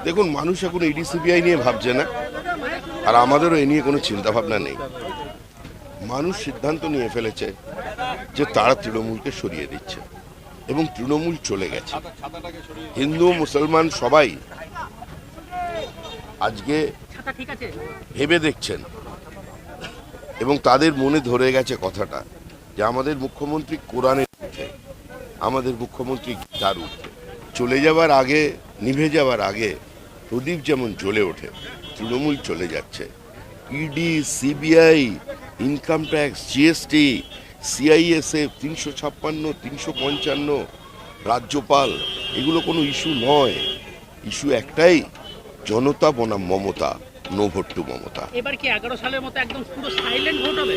দেখুন, মানুষ এখন ইডি সিবিআই নিয়ে ভাবছে না, আর আমাদেরও এ নিয়ে কোনো চিন্তা ভাবনা নেই। মানুষ সিদ্ধান্ত নিয়ে ফেলেছে যে তারা তৃণমূলকে সরিয়ে দিচ্ছে এবং তৃণমূল চলে গেছে। হিন্দু মুসলমান সবাই আজকে ভেবে দেখছেন এবং তাদের মনে ধরে গেছে কথাটা যে আমাদের মুখ্যমন্ত্রী কোরআনের ঊর্ধ্বে, আমাদের মুখ্যমন্ত্রী গীতার ঊর্ধ্বে। চলে যাওয়ার আগে, নিভে যাওয়ার আগে প্রদীপ যেমন জ্বলে ওঠে, তৃণমূল চলে যাচ্ছে। ED, CBI, income tax, GST, CISF, 356, 355, রাজ্যপাল, এগুলো কোনো ইস্যু নয়। ইস্যু একটাই, জনতা বনাম Mamata, no vote to Mamata. এবার কি 11 সালের মতো একদম পুরো সাইলেন্ট ভোট হবে?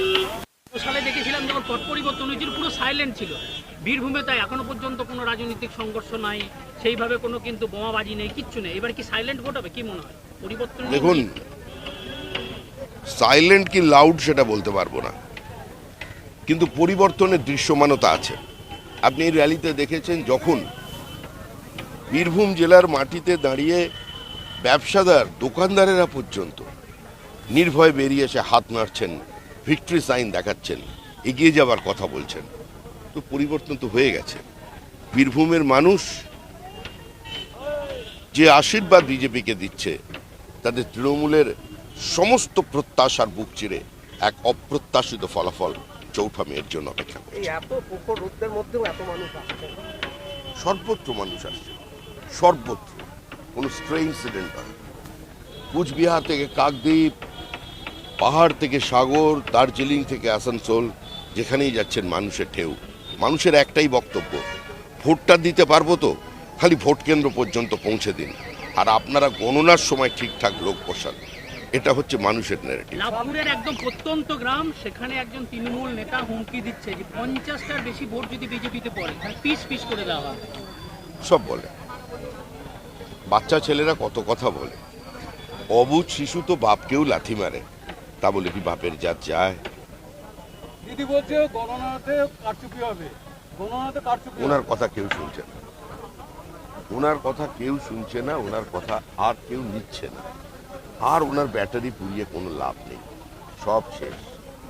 11 সালে দেখেছিলাম যখন পট পরিবর্তন হয়েছিল পুরো সাইলেন্ট ছিল বীরভূমে, তাই এখনো পর্যন্ত কোনো রাজনৈতিক সংঘর্ষ নাই, সেইভাবে কোনো কিন্তু বোমাবাজি নেই, কিচ্ছু নেই। এবার কি সাইলেন্ট ভোট হবে? কি মনে হয় পরিবর্তন? দেখুন, সাইলেন্ট কি লাউড সেটা বলতে পারবো না, কিন্তু পরিবর্তনের দৃশ্যমানতা আছে। আপনি এই র্যালিতে দেখেছেন যখন বীরভূম জেলার মাটিতে দাঁড়িয়ে ব্যবসাদার, দোকানদারেরা পর্যন্ত নির্ভয়ে বেরিয়ে এসে হাত নাড়ছেন, ভিক্টরি সাইন দেখাচ্ছেন, এগিয়ে যাবার কথা বলছেন। তো পরিবর্তন তো হয়ে গেছে। বীরভূমের মানুষ যে আশীর্বাদ বিজেপিকে দিচ্ছে, তাদের তৃণমূলের সমস্ত প্রত্যাশার বুক চিরে এক অপ্রত্যাশিত ফলাফল 4 মের জন্য অপেক্ষা করছে। সর্বত্র মানুষ আসছে, সর্বত্র, কোনো স্ট্রে ইনসিডেন্ট নয়। কুচবিহার থেকে কাকদ্বীপ, পাহাড় থেকে সাগর, দার্জিলিং থেকে আসানসোল, যেখানেই যাচ্ছেন মানুষের ঢেউ। মানুষের একটাই বক্তব্য, ভোটটা দিতে পারবো তো, খালি ভোট কেন্দ্র পর্যন্ত পৌঁছে দিন, আর আপনারা গণনার সময় ঠিকঠাক লোক বসান। এটা হচ্ছে মানুষের ন্যারেটিভ। লাভপুরের একদম প্রত্যন্ত গ্রাম, সেখানে একজন তৃণমূল নেতা হুমকি দিচ্ছে যে 50টার বেশি ভোট যদি বিজেপিতে পড়ে তাহলে পিস পিস করে দেওয়া হবে। সব বলে, বাচ্চা ছেলেরা কত কথা বলে। অবুঝ শিশু তো বাপকেও লাথি মারে, তা বলে কি বাপের জাত যায়? দিদি বলছে গণনাতে কারচুপি হবে, গণনাতে কারচুপি। ওনার কথা কেউ শুনছে না, ওনার কথা কেউ শুনছে না, ওনার কথা আর কেউ নিচ্ছে না। আর ওনার ব্যাটারি পুড়িয়ে কোনো লাভ নেই, সব শেষ,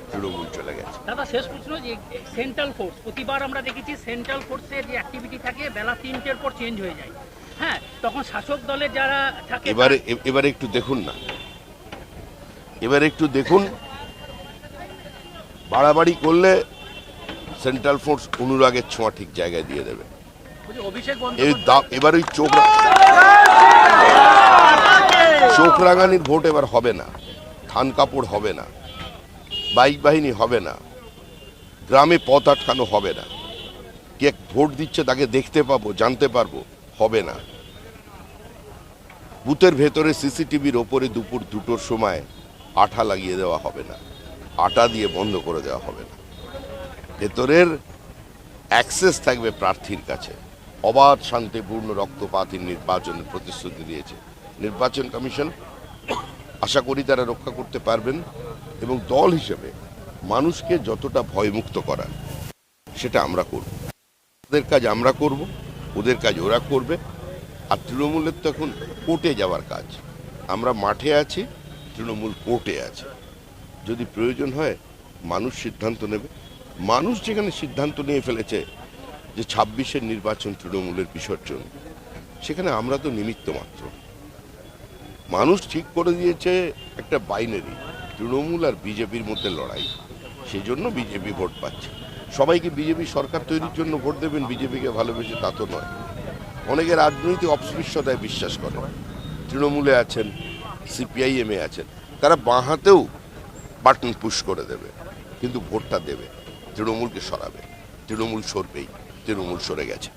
তৃণমূল চলে গেছে। দাদা, শেষ প্রশ্ন, যে সেন্ট্রাল ফোর্স, প্রতিবার আমরা দেখেছি সেন্ট্রাল ফোর্সের যে অ্যাক্টিভিটি থাকে বেলা 3টের পর চেঞ্জ হয়ে যায়। হ্যাঁ, তখন শাসক দলের যারা থাকে। এবারে একটু দেখুন না, এবারে একটু দেখুন, বাড়াবাড়ি করলে সেন্ট্রাল ফোর্স অনুরাগের ছোঁয়া ঠিক জায়গায় দিয়ে দেবে। এবার ওই চোখ রাঙানির ভোট এবার হবে না, থান কাপড় হবে না, বাইক বাহিনী হবে না, গ্রামে পথ আটকানো হবে না, কে ভোট দিচ্ছে তাকে দেখতে পাবো, জানতে পারবো, হবে না। বুথের ভেতরে সিসিটিভির ওপরে দুপুর 2টোর সময় আঠা লাগিয়ে দেওয়া হবে না, আটা দিয়ে বন্ধ করে দেওয়া হবে না। ভেতরের অ্যাক্সেস থাকবে প্রার্থীর কাছে। অবাধ, শান্তিপূর্ণ, রক্তপাতহীন নির্বাচনের প্রতিশ্রুতি দিয়েছে নির্বাচন কমিশন। আশা করি তারা রক্ষা করতে পারবেন এবং দল হিসেবে মানুষকে যতটা ভয়মুক্ত করা সেটা আমরা করব। ওদের কাজ আমরা করব, ওদের কাজ ওরা করবে। আর তৃণমূলের তো এখন কোর্টে যাওয়ার কাজ। আমরা মাঠে আছি, তৃণমূল কোর্টে আছে। যদি প্রয়োজন হয় মানুষ সিদ্ধান্ত নেবে। মানুষ যেখানে সিদ্ধান্ত নিয়ে ফেলেছে যে 26-এর নির্বাচন তৃণমূলের বিসর্জন, সেখানে আমরা তো নিমিত্ত মাত্র। মানুষ ঠিক করে দিয়েছে একটা বাইনারি, তৃণমূল আর বিজেপির মধ্যে লড়াই, সেই জন্য বিজেপি ভোট পাচ্ছে। সবাইকে বিজেপি সরকার তৈরির জন্য ভোট দেবেন বিজেপিকে ভালোবেসে, তা তো নয়। অনেকে রাজনৈতিক অস্পৃশ্যতায় বিশ্বাস করে, তৃণমূলে আছেন, সিপিআইএমে আছেন, তারা বাঁ হাতেও বাটন পুশ করে দেবে, কিন্তু ভোটটা দেবে, তৃণমূলকে সরাবে। তৃণমূল সরবেই, তৃণমূল সরে গেছে।